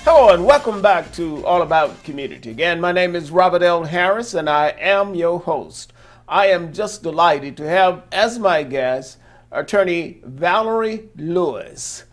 Hello and welcome back to All About Community. Again, my name is Robert L. Harris and I am your host. I am just delighted to have as my guest attorney Valerie Lewis.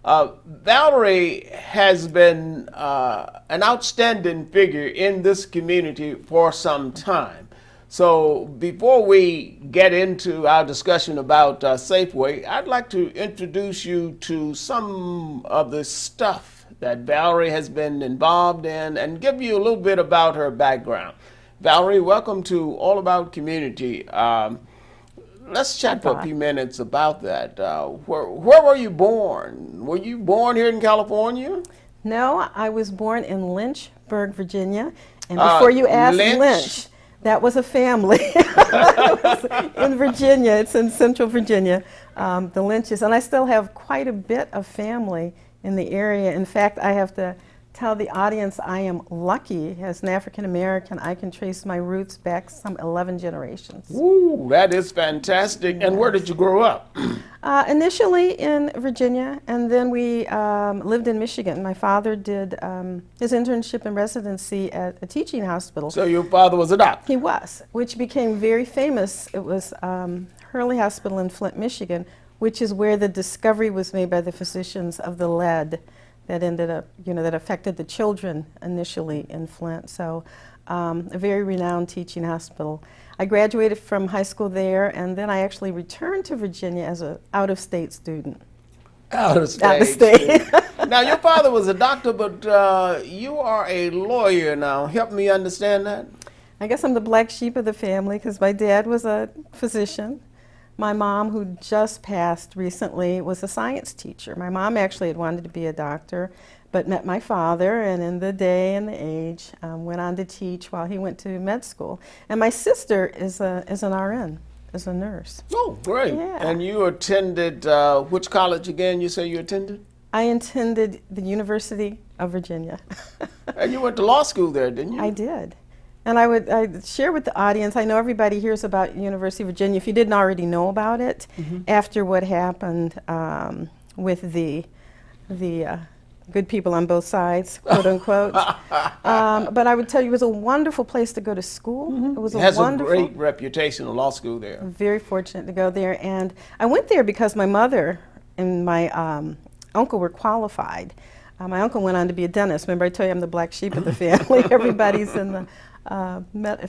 Valerie has been an outstanding figure in this community for some time. So before we get into our discussion about Safeway, I'd like to introduce you to some of the stuff that Valerie has been involved in and give you a little bit about her background. Valerie, welcome to All About Community. Let's chat for a few minutes about that. Where were you born? Were you born here in California? No, I was born in Lynchburg, Virginia. And before you ask, Lynch, that was a family. It was in Virginia. It's in central Virginia, the Lynches. And I still have quite a bit of family in the area. In fact, I have to tell the audience I am lucky. As an African American, I can trace my roots back some 11 generations. Ooh, that is fantastic. Yes. And where did you grow up? Initially in Virginia, and then we lived in Michigan. My father did his internship and residency at a teaching hospital. So your father was a doctor? He was, which became very famous. It was Hurley Hospital in Flint, Michigan, which is where the discovery was made by the physicians of the lead that ended up, that affected the children initially in Flint. So a very renowned teaching hospital. I graduated from high school there, and then I actually returned to Virginia as an out-of-state student. Out of state. Out of state. Now, your father was a doctor, but you are a lawyer now. Help me understand that. I guess I'm the black sheep of the family because my dad was a physician. My mom, who just passed recently, was a science teacher. My mom actually had wanted to be a doctor, but met my father, and in the day and the age, went on to teach while he went to med school. And my sister is an RN, is a nurse. Oh, great. Yeah. And you attended, which college again you say you attended? I attended the University of Virginia. And you went to law school there, didn't you? I did. And I'd share with the audience, I know everybody hears about University of Virginia, if you didn't already know about it, after what happened with the good people on both sides, quote unquote. But I would tell you it was a wonderful place to go to school. It was it has a great reputation, a law school there. I'm very fortunate to go there. And I went there because my mother and my uncle were qualified. My uncle went on to be a dentist. Remember I told you I'm the black sheep of the family. Everybody's in the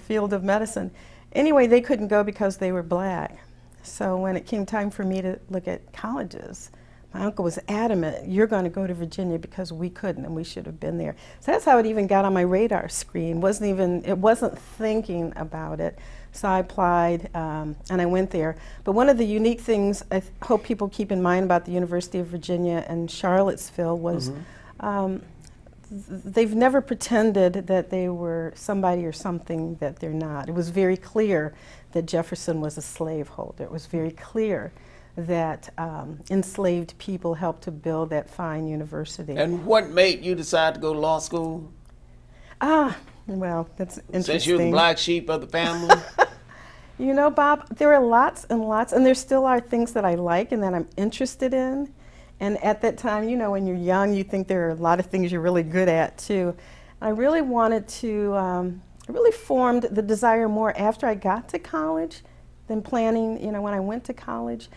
field of medicine. Anyway, they couldn't go because they were black. So when it came time for me to look at colleges, my uncle was adamant, you're going to go to Virginia because we couldn't and we should have been there. So that's how it even got on my radar screen. It wasn't thinking about it. So I applied and I went there. But one of the unique things I hope people keep in mind about the University of Virginia and Charlottesville was they've never pretended that they were somebody or something that they're not. It was very clear that Jefferson was a slaveholder. It was very clear that enslaved people helped to build that fine university. And what made you decide to go to law school? Well, that's interesting. Since you're the black sheep of the family? You know, Bob, there are lots and lots, and there still are things that I like and that I'm interested in. And at that time, when you're young, you think there are a lot of things you're really good at, too. I really wanted to, I really formed the desire more after I got to college than planning, when I went to college.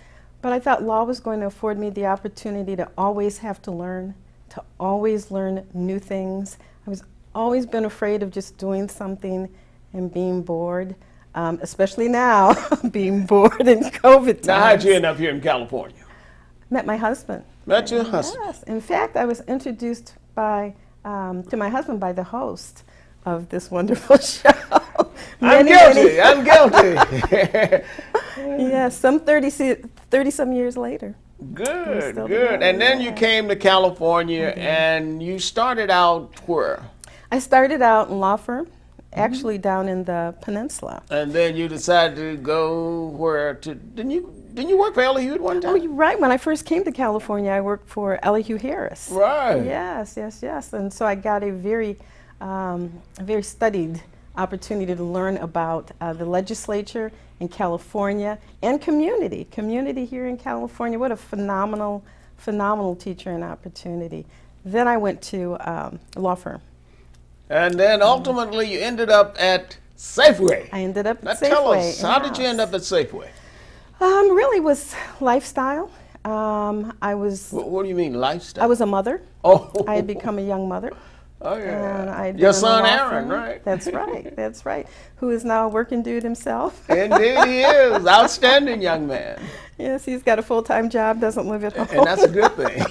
But I thought law was going to afford me the opportunity to always have to learn, to always learn new things. I was always been afraid of just doing something and being bored, especially now, being bored in COVID times. Now, how'd you end up here in California? Met my husband. Met your husband? Yes. In fact, I was introduced to my husband by the host of this wonderful show. I'm guilty. I'm guilty. Yes, some 30-some years later. Good, good. And then you came to California and you started out where? I started out in law firm, actually down in the peninsula. And then you decided to go where to, didn't you work for Elihu at one time? Oh, you're right. When I first came to California, I worked for Elihu Harris. Right. Yes. And so I got a very studied opportunity to learn about the legislature in California and community here in California. What a phenomenal teacher and opportunity. Then I went to a law firm. And then ultimately you ended up at Safeway. I ended up Now at Safeway. tell us, how did you in-house. end up at Safeway? Really was lifestyle. I was What do you mean, lifestyle? I was a mother. Oh, I had become a young mother. oh And yeah. I'd been Your in the son law Aaron, firm. right? That's right. That's right. Who is now a working dude himself. Indeed he is. Outstanding young man. Yes, he's got a full-time job, doesn't live at home. And that's a good thing.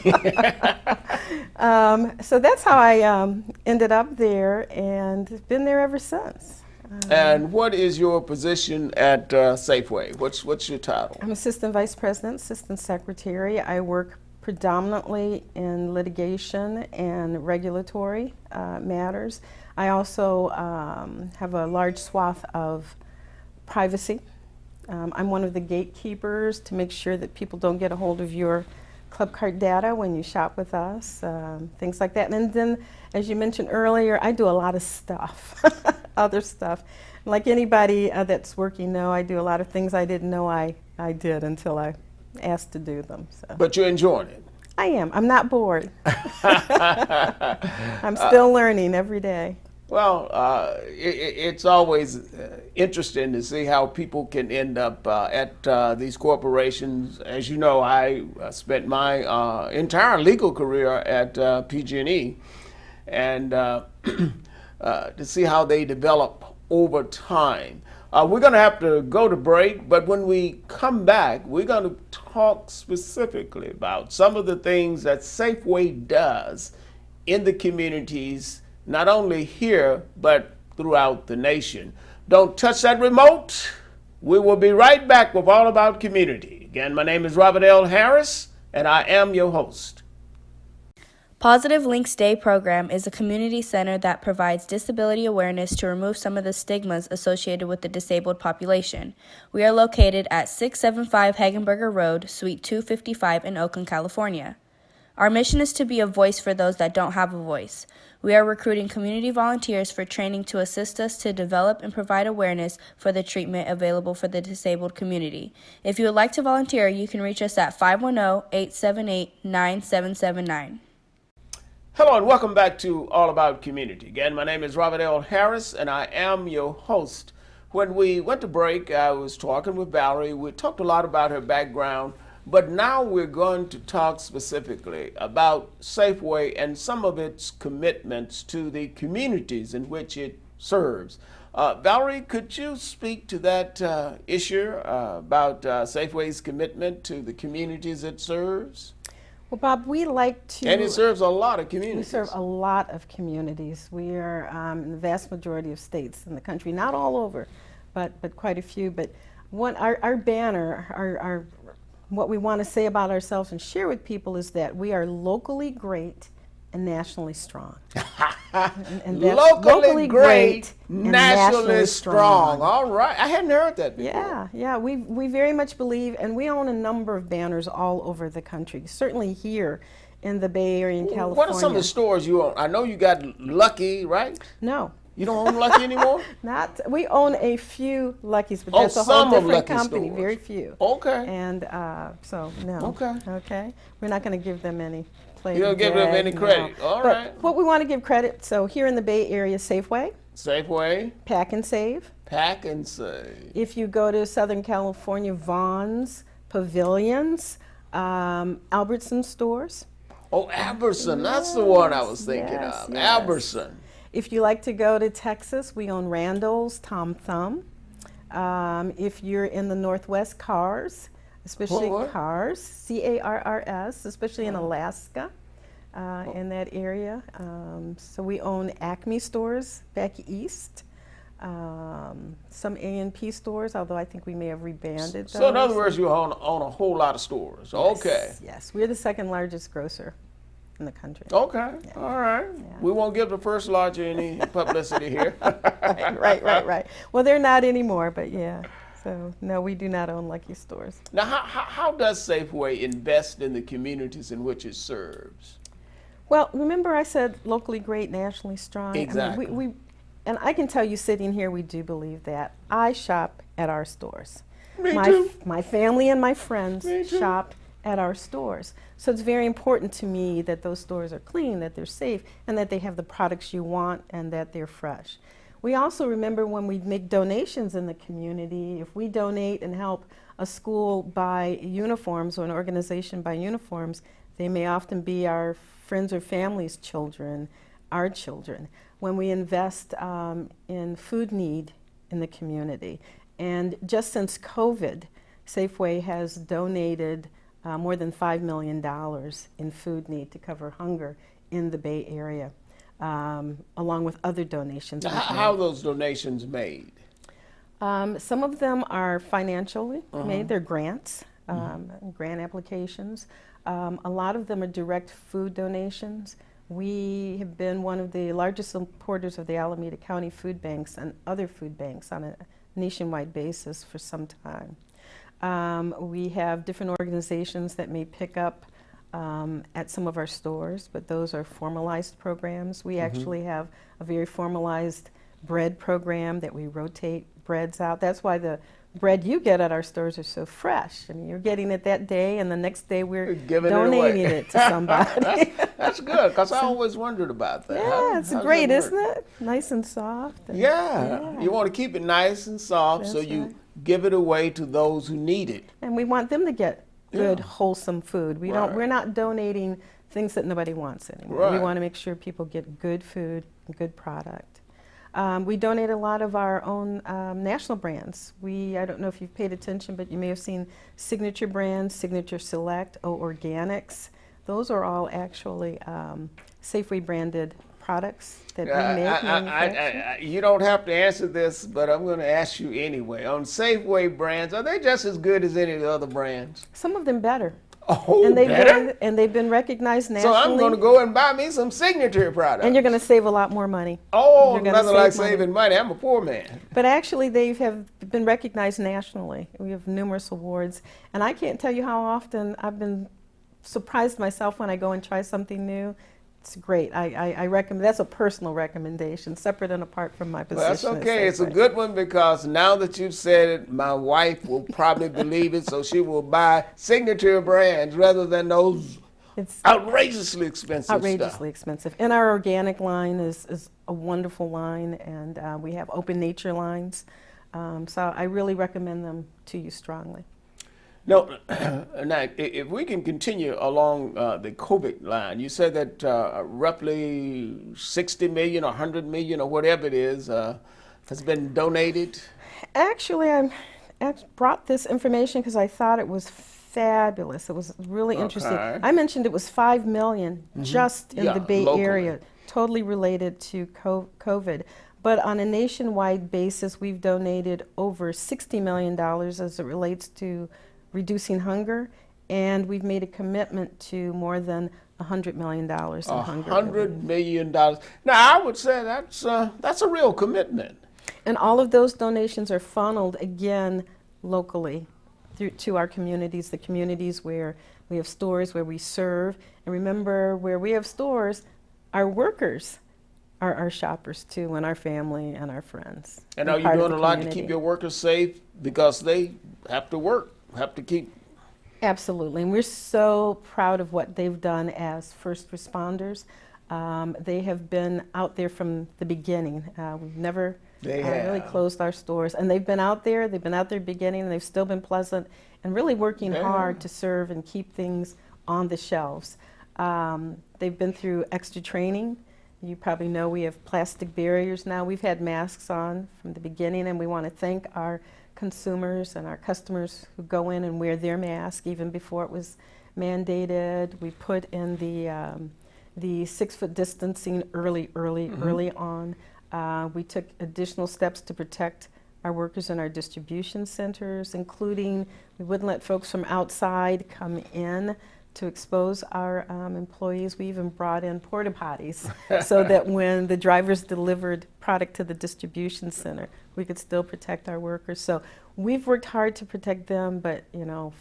So that's how I ended up there and been there ever since. And what is your position at Safeway? What's your title? I'm Assistant Vice President, Assistant Secretary. I work predominantly in litigation and regulatory matters. I also have a large swath of privacy. I'm one of the gatekeepers to make sure that people don't get a hold of your club card data when you shop with us, things like that. And then, as you mentioned earlier, I do a lot of stuff, other stuff. Like anybody that's working know, I do a lot of things I didn't know I did until I asked to do them. So. But you're enjoying it. I am. I'm not bored. I'm still learning every day. Well, it's always interesting to see how people can end up at these corporations. As you know, I spent my entire legal career at PG&E, and to see how they develop over time. We're going to have to go to break, but when we come back, we're going to talk specifically about some of the things that Safeway does in the communities, not only here, but throughout the nation. Don't touch that remote. We will be right back with All About Community. Again, my name is Robert L. Harris, and I am your host. Positive Links Day program is a community center that provides disability awareness to remove some of the stigmas associated with the disabled population. We are located at 675 Hagenberger Road, Suite 255 in Oakland, California. Our mission is to be a voice for those that don't have a voice. We are recruiting community volunteers for training to assist us to develop and provide awareness for the treatment available for the disabled community. If you would like to volunteer, you can reach us at 510-878-9779. Hello and welcome back to All About Community. Again, my name is Robert L. Harris and I am your host. When we went to break, I was talking with Valerie. We talked a lot about her background, but now we're going to talk specifically about Safeway and some of its commitments to the communities in which it serves. Valerie, could you speak to that issue about Safeway's commitment to the communities it serves? Well, Bob, we like to... And it serves a lot of We communities. serve a lot of communities. We are in the vast majority of states in the country, not all over, but quite a few. But our banner, our what we want to say about ourselves and share with people is that we are locally great and nationally strong. and that's locally great, and nationally strong. All right, I hadn't heard that before. Yeah, we very much believe, and we own a number of banners all over the country, certainly here in the Bay Area in California. What are some of the stores you own? I know you got Lucky, right? No. You don't own Lucky anymore? We own a few Lucky's, but Oh, that's a some whole of different Lucky company, stores. very few. Okay. And so, no. Okay. We're not going to give them any play. You don't give them any credit. All But right. what we want to give credit, so here in the Bay Area, Safeway, Safeway, Pack and Save. Pack and Save. If you go to Southern California, Vaughn's, Pavilions, Albertson stores. Oh, Albertson, that's the one I was thinking of. Yes. Albertson. If you like to go to Texas, we own Randall's, Tom Thumb. If you're in the Northwest, Cars, especially What? Cars, C-A-R-R-S, especially in Alaska, in that area. So we own Acme stores back east, some A&P stores, although I think we may have rebranded those. So in other words, you own a whole lot of stores. Okay. Yes, we're the second largest grocer in the country. Okay. All right. We won't give the first larger any publicity here. Right. Well, they're not anymore, but yeah. So, no, we do not own Lucky stores. Now, how does Safeway invest in the communities in which it serves? Well, remember I said locally great, nationally strong? Exactly. I mean, and I can tell you sitting here, we do believe that. I shop at our stores. Me too. My family and my friends Me too. shop at our stores. So it's very important to me that those stores are clean, that they're safe, and that they have the products you want and that they're fresh. We also remember when we make donations in the community, if we donate and help a school buy uniforms or an organization buy uniforms, they may often be our friends or families' children, our children. When we invest in food need in the community, and just since COVID, Safeway has donated more than $5 million in food need to cover hunger in the Bay Area, along with other donations. How are those donations made? Some of them are financially made. They're grants, grant applications. A lot of them are direct food donations. We have been one of the largest supporters of the Alameda County food banks and other food banks on a nationwide basis for some time. We have different organizations that may pick up at some of our stores, but those are formalized programs. We actually have a very formalized bread program that we rotate breads out. That's why the bread you get at our stores are so fresh. I mean, you're getting it that day, and the next day we're donating it to somebody. That's good, because I always wondered about that. Yeah, it's great, isn't it? Nice and soft. And yeah, you want to keep it nice and soft, so you give it away to those who need it. And we want them to get good, wholesome food. We're not donating things that nobody wants anymore. We want to make sure people get good food and good product. We donate a lot of our own national brands. I don't know if you've paid attention, but you may have seen Signature Brands, Signature Select, Organics. Those are all actually Safeway branded products that we make. You don't have to answer this, but I'm going to ask you anyway. On Safeway brands, are they just as good as any of the other brands? Some of them better. Oh, and better? They've been recognized nationally. So I'm going to go and buy me some Signature products. And you're going to save a lot more money. Oh, nothing like saving money. I'm a poor man. But actually, they have been recognized nationally. We have numerous awards. And I can't tell you how often I've been surprised myself when I go and try something new. It's great. I recommend. That's a personal recommendation, separate and apart from my position. Well, that's okay. It's a good one, because now that you've said it, my wife will probably believe it, so she will buy Signature brands rather than those outrageously expensive outrageously expensive. And our organic line is a wonderful line, and we have open nature lines. So I really recommend them to you strongly. No, now, if we can continue along the COVID line, you said that roughly 60 million or 100 million or whatever it is has been donated. Actually, I brought this information because I thought it was fabulous. It was really interesting. I mentioned it was 5 million just in the Bay Area, totally related to COVID. But on a nationwide basis, we've donated over $60 million as it relates to reducing hunger, and we've made a commitment to more than $100 million in hunger. $100 million. Now, I would say that's a real commitment. And all of those donations are funneled again locally to our communities, the communities where we have stores, where we serve. And remember, where we have stores, our workers are our shoppers too, and our family and our friends. And are you doing a lot to keep your workers safe, because they have to work? Have to keep. Absolutely, and we're so proud of what they've done as first responders. They have been out there from the beginning. We've never really closed our stores, and they've been out there. They've been out there beginning, and they've still been pleasant and really working hard to serve and keep things on the shelves. They've been through extra training. You probably know we have plastic barriers now. We've had masks on from the beginning, and we want to thank our consumers and our customers who go in and wear their mask even before it was mandated. We put in the 6-foot distancing early on. We took additional steps to protect our workers in our distribution centers, including we wouldn't let folks from outside come in to expose our employees. We even brought in porta potties so that when the drivers delivered product to the distribution center, we could still protect our workers. So we've worked hard to protect them, but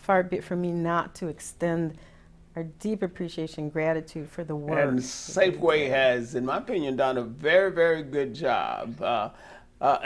far be it from me not to extend our deep appreciation and gratitude for the work. And Safeway has, in my opinion, done a very, very good job.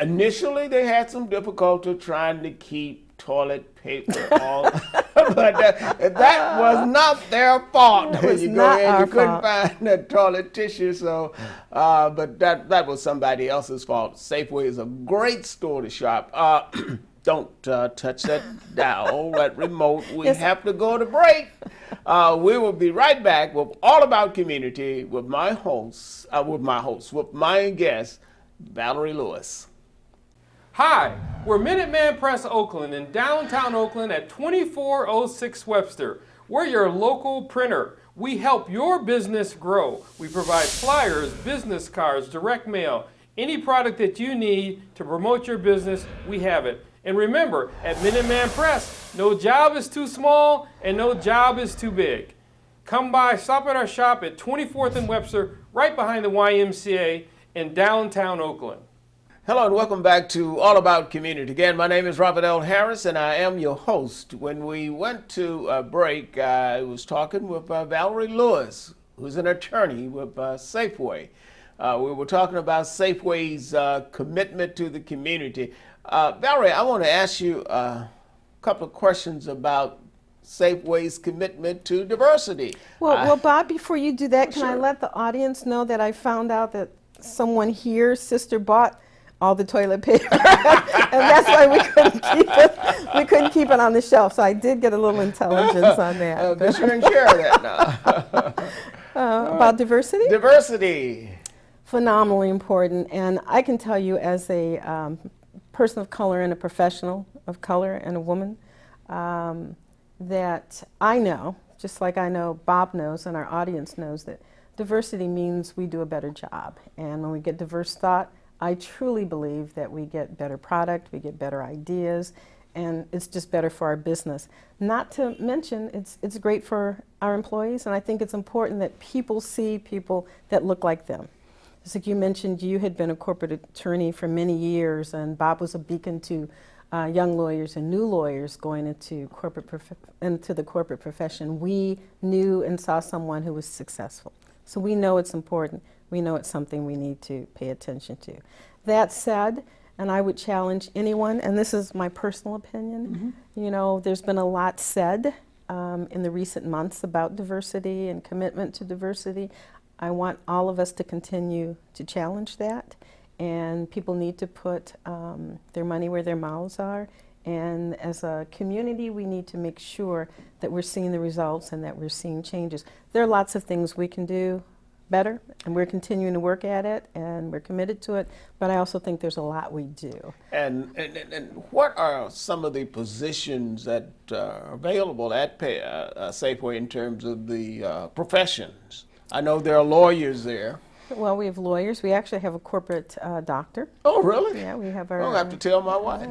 Initially, they had some difficulty trying to keep toilet paper all but that was not their fault. It was You go not in, our you couldn't fault. find the toilet tissue, so but that was somebody else's fault. Safeway is a great store to shop. Don't touch that dial, that remote. We Yes. have to go to break. We will be right back with All About Community with my guest, Valerie Lewis. Hi, we're Minuteman Press Oakland in downtown Oakland at 2406 Webster. We're your local printer. We help your business grow. We provide flyers, business cards, direct mail, any product that you need to promote your business, we have it. And remember, at Minuteman Press, no job is too small and no job is too big. Come by, stop at our shop at 24th and Webster, right behind the YMCA in downtown Oakland. Hello and welcome back to All About Community. Again, my name is Robert L. Harris and I am your host. When we went to a break, I was talking with Valerie Lewis, who's an attorney with Safeway. We were talking about Safeway's commitment to the community. Valerie, I want to ask you a couple of questions about Safeway's commitment to diversity. Well, Bob, before you do that, can I Sure. let the audience know that I found out that someone here's sister bought all the toilet paper, and that's why we couldn't keep it. We couldn't keep it on the shelf. So I did get a little intelligence on that. Be sure and share that now. About diversity, Diversity. phenomenally important, and I can tell you as a person of color and a professional of color and a woman, that I know, just like I know Bob knows and our audience knows, that diversity means we do a better job. And when we get diverse thought, I truly believe that we get better product, we get better ideas, and it's just better for our business. Not to mention, it's great for our employees, and I think it's important that people see people that look like them. Just like you mentioned, you had been a corporate attorney for many years, and Bob was a beacon to young lawyers and new lawyers going into the corporate profession. We knew and saw someone who was successful. So we know it's important. We know it's something we need to pay attention to. That said, and I would challenge anyone, and this is my personal opinion, you know, there's been a lot said in the recent months about diversity and commitment to diversity. I want all of us to continue to challenge that, and people need to put their money where their mouths are. And as a community, we need to make sure that we're seeing the results and that we're seeing changes. There are lots of things we can do better, and we're continuing to work at it, and we're committed to it, but I also think there's a lot we do. And what are some of the positions that are available at Safeway in terms of the professions? I know there are lawyers there. Well, we have lawyers. We actually have a corporate doctor. Oh, really? Yeah, we have our. I'll have to tell my wife.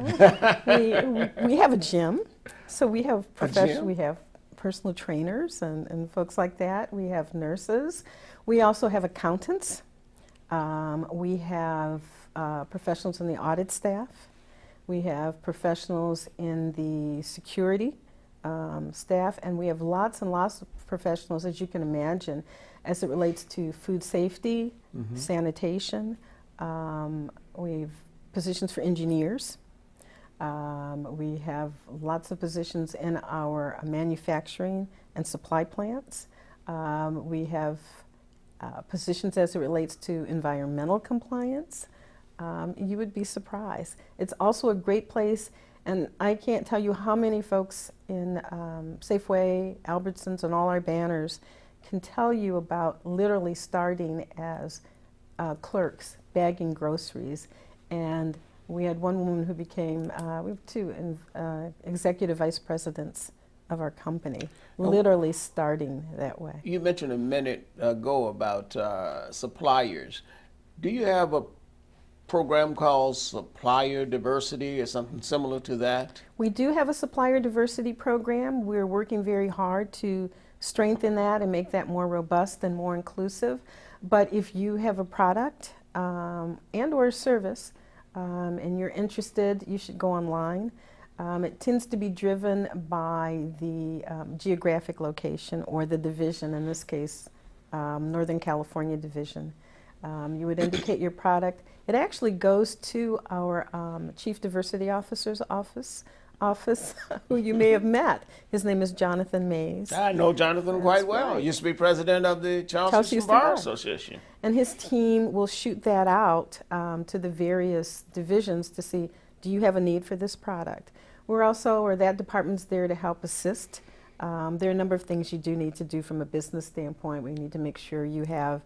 we have a gym, so we have gym? we have personal trainers and folks like that. We have nurses. We also have accountants. We have professionals in the audit staff. We have professionals in the security staff, and we have lots and lots of professionals, as you can imagine, as it relates to food safety, sanitation. We have positions for engineers. We have lots of positions in our manufacturing and supply plants. We have positions as it relates to environmental compliance. You would be surprised. It's also a great place, and I can't tell you how many folks in Safeway, Albertsons, and all our banners can tell you about literally starting as clerks, bagging groceries. And we had one woman who became, we have two executive vice presidents of our company, literally starting that way. You mentioned a minute ago about suppliers. Do you have a program called Supplier Diversity or something similar to that? We do have a supplier diversity program. We're working very hard to strengthen that and make that more robust and more inclusive. But if you have a product and or a service and you're interested, you should go online. It tends to be driven by the geographic location or the division, in this case, Northern California division. You would indicate your product. It actually goes to our Chief Diversity Officer's office office who you may have met. His name is Jonathan Mays. I know Jonathan quite well. right. Used to be president of the Charles Charles Houston Houston Bar Bar. Association. And his team will shoot that out to the various divisions to see, do you have a need for this product? That department's there to help assist. There are a number of things you do need to do from a business standpoint. We need to make sure you have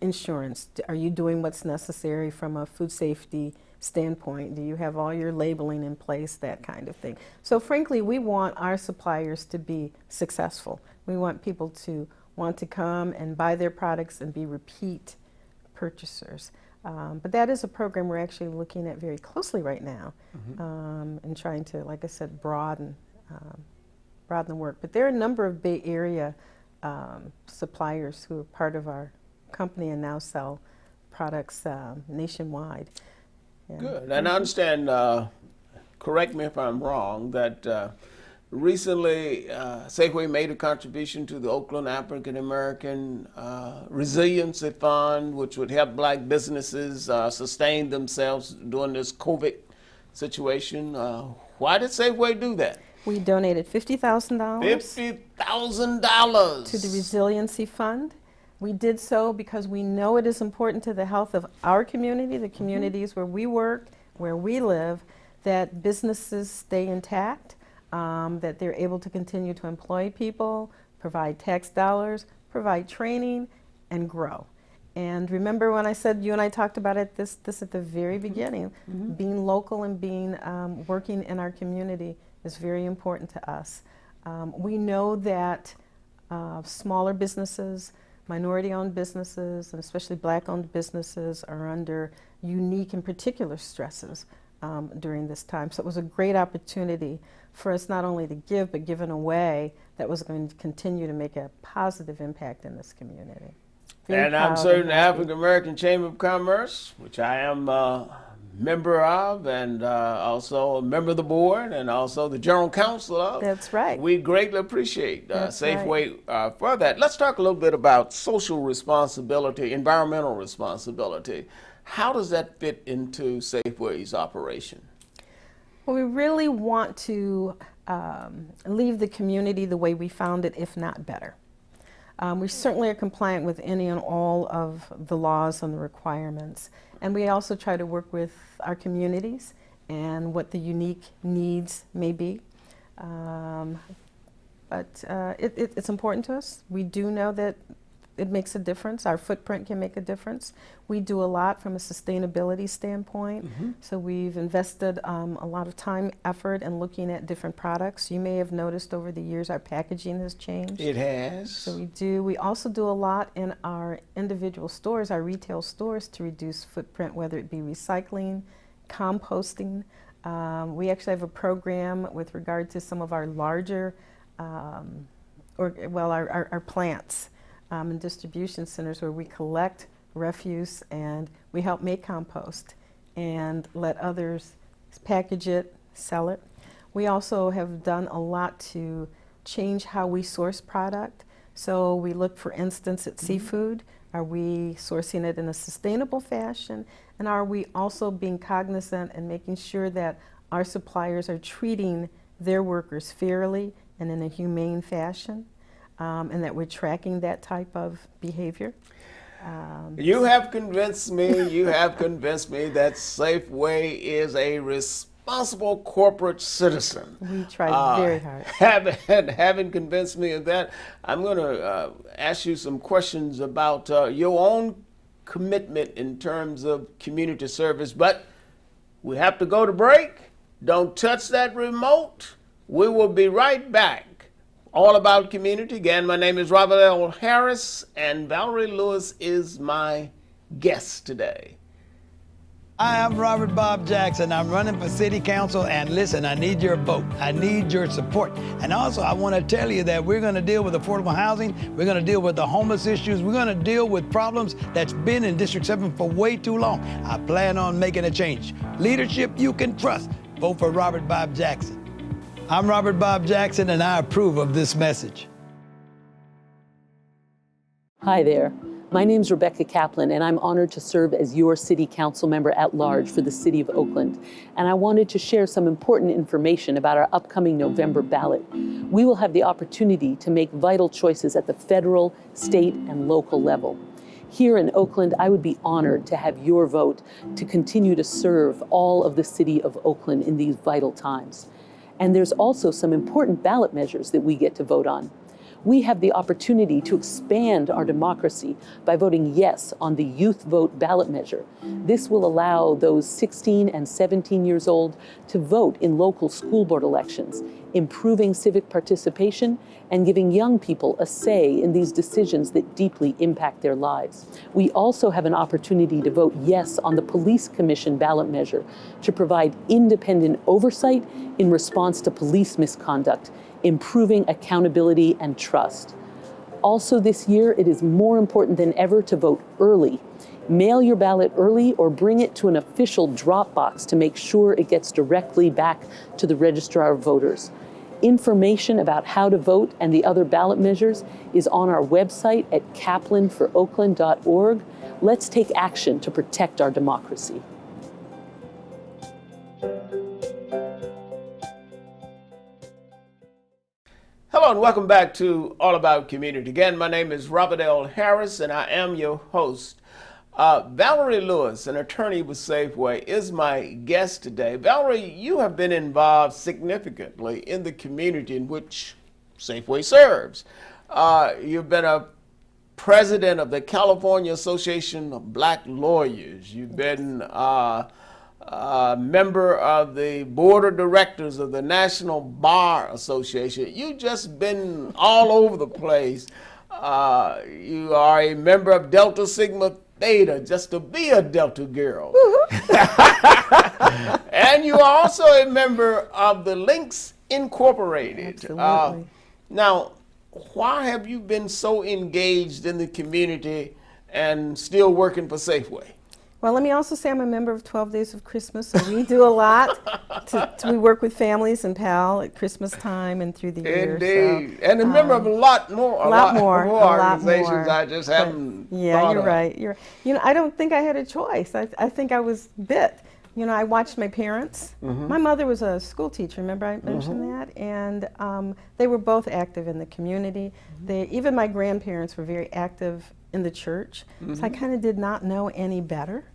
insurance. Are you doing what's necessary from a food safety standpoint? Do you have all your labeling in place, that kind of thing? So frankly, we want our suppliers to be successful. We want people to want to come and buy their products and be repeat purchasers. But that is a program we're actually looking at very closely right now, and trying to, like I said, broaden the work. But there are a number of Bay Area suppliers who are part of our company and now sell products nationwide. Yeah. Good. And I understand, correct me if I'm wrong, that recently Safeway made a contribution to the Oakland African American Resiliency Fund, which would help black businesses sustain themselves during this COVID situation. Why did Safeway do that? We donated $50,000 $50,000 to the Resiliency Fund. We did so because we know it is important to the health of our community, the communities where we work, where we live, that businesses stay intact, that they're able to continue to employ people, provide tax dollars, provide training, and grow. And remember when I said, you and I talked about it, this at the very beginning, being local and being working in our community is very important to us. We know that smaller businesses, minority-owned businesses, and especially black-owned businesses are under unique and particular stresses during this time. So it was a great opportunity for us not only to give, but give in a way that was going to continue to make a positive impact in this community. And I'm certain the African American Chamber of Commerce, which I am a member of, and also a member of the board, and also the general counsel of. That's right. We greatly appreciate Safeway right. For that. Let's talk a little bit about social responsibility, environmental responsibility. How does that fit into Safeway's operation? Well, we really want to leave the community the way we found it, if not better. We certainly are compliant with any and all of the laws and the requirements. And we also try to work with our communities and what the unique needs may be. But it's important to us. We do know that it makes a difference. Our footprint can make a difference. We do a lot from a sustainability standpoint. So we've invested a lot of time, effort in looking at different products. You may have noticed over the years our packaging has changed. It has. So we do. We also do a lot in our individual stores, our retail stores, to reduce footprint, whether it be recycling, composting. We actually have a program with regard to some of our larger, our plants. And distribution centers where we collect refuse and we help make compost and let others package it, sell it. We also have done a lot to change how we source product. So we look, for instance, at seafood. Are we sourcing it in a sustainable fashion? And are we also being cognizant and making sure that our suppliers are treating their workers fairly and in a humane fashion? And that we're tracking that type of behavior. You have convinced me that Safeway is a responsible corporate citizen. We try very hard. Having convinced me of that, I'm going to ask you some questions about your own commitment in terms of community service, but we have to go to break. Don't touch that remote. We will be right back. All about community. Again, my name is Robert L. Harris, and Valerie Lewis is my guest today. Hi, I'm Robert Bob Jackson. I'm running for city council, and listen, I need your vote. I need your support. And also, I want to tell you that we're going to deal with affordable housing. We're going to deal with the homeless issues. We're going to deal with problems that's been in District 7 for way too long. I plan on making a change. Leadership you can trust. Vote for Robert Bob Jackson. I'm Robert Bob Jackson, and I approve of this message. Hi there. My name's Rebecca Kaplan, and I'm honored to serve as your City Council member at large for the City of Oakland. And I wanted to share some important information about our upcoming November ballot. We will have the opportunity to make vital choices at the federal, state, and local level. Here in Oakland, I would be honored to have your vote to continue to serve all of the City of Oakland in these vital times. And there's also some important ballot measures that we get to vote on. We have the opportunity to expand our democracy by voting yes on the youth vote ballot measure. This will allow those 16 and 17 years old to vote in local school board elections, improving civic participation and giving young people a say in these decisions that deeply impact their lives. We also have an opportunity to vote yes on the Police Commission ballot measure to provide independent oversight in response to police misconduct, improving accountability and trust. Also this year, it is more important than ever to vote early. Mail your ballot early or bring it to an official drop box to make sure it gets directly back to the registrar of voters. Information about how to vote and the other ballot measures is on our website at kaplanforoakland.org. Let's take action to protect our democracy. Hello and welcome back to All About Community. Again, my name is Robert L. Harris and I am your host. Valerie Lewis, an attorney with Safeway, is my guest today. Valerie, you have been involved significantly in the community in which Safeway serves. You've been a president of the California Association of Black Lawyers. You've been member of the board of directors of the National Bar Association. You've just been all over the place. You are a member of Delta Sigma Theta, just to be a Delta girl. And you are also a member of the Links Incorporated. Absolutely. Now, why have you been so engaged in the community and still working for Safeway? Well, let me also say I'm a member of 12 Days of Christmas, so we do a lot. We work with families and PAL at Christmas time and through the year. Indeed. So, and a member of a lot more organizations I just haven't thought you're of. right. I don't think I had a choice. I think I was bit. I watched my parents. My mother was a school teacher, remember I mentioned that? And they were both active in the community. Even my grandparents were very active in the church, so I kind of did not know any better.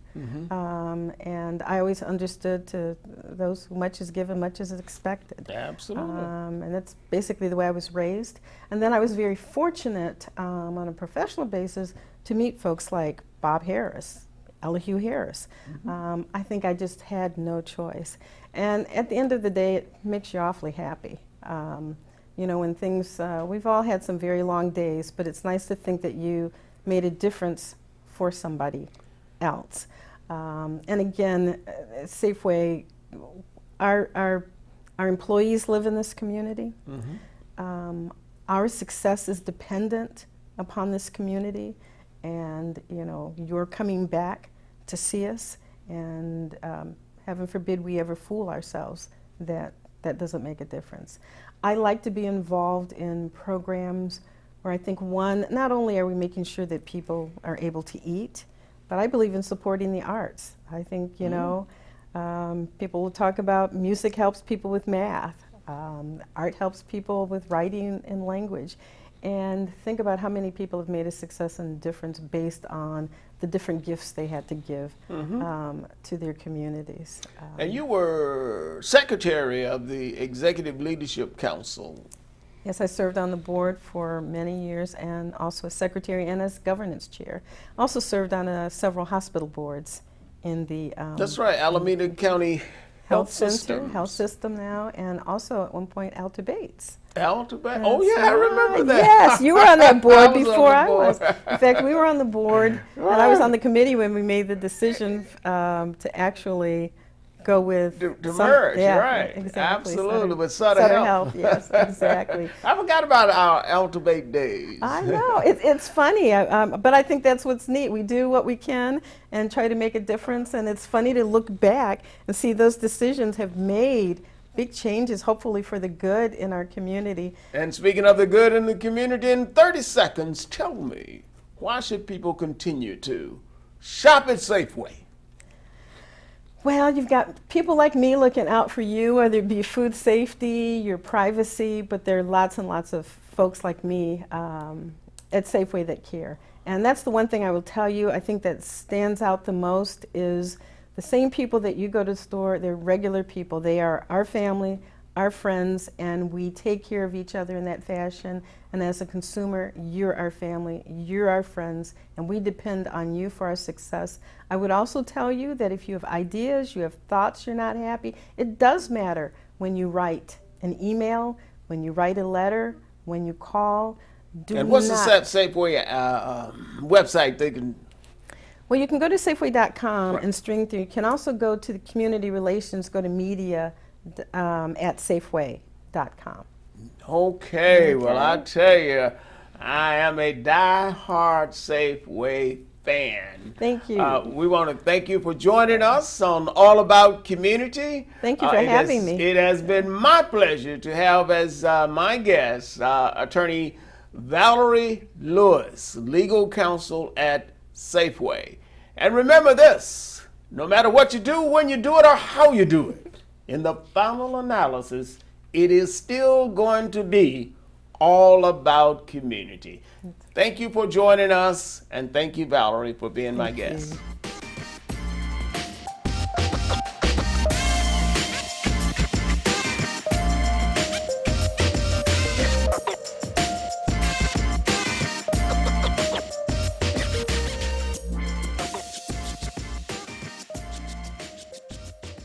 And I always understood to those who much is given, much is expected. Absolutely. And that's basically the way I was raised. And then I was very fortunate on a professional basis to meet folks like Bob Harris, Elihu Harris. I think I just had no choice. And at the end of the day, it makes you awfully happy. When things, we've all had some very long days, but it's nice to think that you made a difference for somebody else. And again, Safeway, our employees live in this community. Our success is dependent upon this community, and you're coming back to see us, and heaven forbid we ever fool ourselves that doesn't make a difference. I like to be involved in programs where I think, one, not only are we making sure that people are able to eat, but I believe in supporting the arts. I think, people will talk about music helps people with math. Art helps people with writing and language. And think about how many people have made a success and difference based on the different gifts they had to give to their communities. And you were secretary of the Executive Leadership Council. Yes, I served on the board for many years and also as secretary and as governance chair. Also served on several hospital boards in the That's right, Alameda County Health System now, and also at one point Alta Bates. Alta Bates, oh yeah, I remember that. Yes, you were on that board before I board. was. In fact, we were on the board, and I was on the committee when we made the decision to actually go with to merge, right? Exactly. Absolutely, with Sutter Health. Yes, exactly. I forgot about our Alta Bates days. I know, it's funny, but I think that's what's neat. We do what we can and try to make a difference, and it's funny to look back and see those decisions have made big changes, hopefully for the good in our community. And speaking of the good in the community, in 30 seconds, tell me, why should people continue to shop at Safeway? Well, you've got people like me looking out for you, whether it be food safety, your privacy, but there are lots and lots of folks like me at Safeway that care. And that's the one thing I will tell you, I think that stands out the most is the same people that you go to the store, they're regular people. They are our family, our friends, and we take care of each other in that fashion. And as a consumer, you're our family, you're our friends, and we depend on you for our success. I would also tell you that if you have ideas, you have thoughts you're not happy, it does matter when you write an email, when you write a letter, when you call. And what's the Safeway website they can? Well, you can go to Safeway.com and string through. You can also go to the community relations, go to media at Safeway.com. Okay, well, I tell you, I am a die-hard Safeway fan. Thank you. We want to thank you for joining us on All About Community. Thank you for having me. It has been my pleasure to have as my guest Attorney Valerie Lewis, legal counsel at Safeway. And remember this, no matter what you do, when you do it, or how you do it, in the final analysis, it is still going to be all about community. Thank you for joining us, and thank you, Valerie, for being my guest.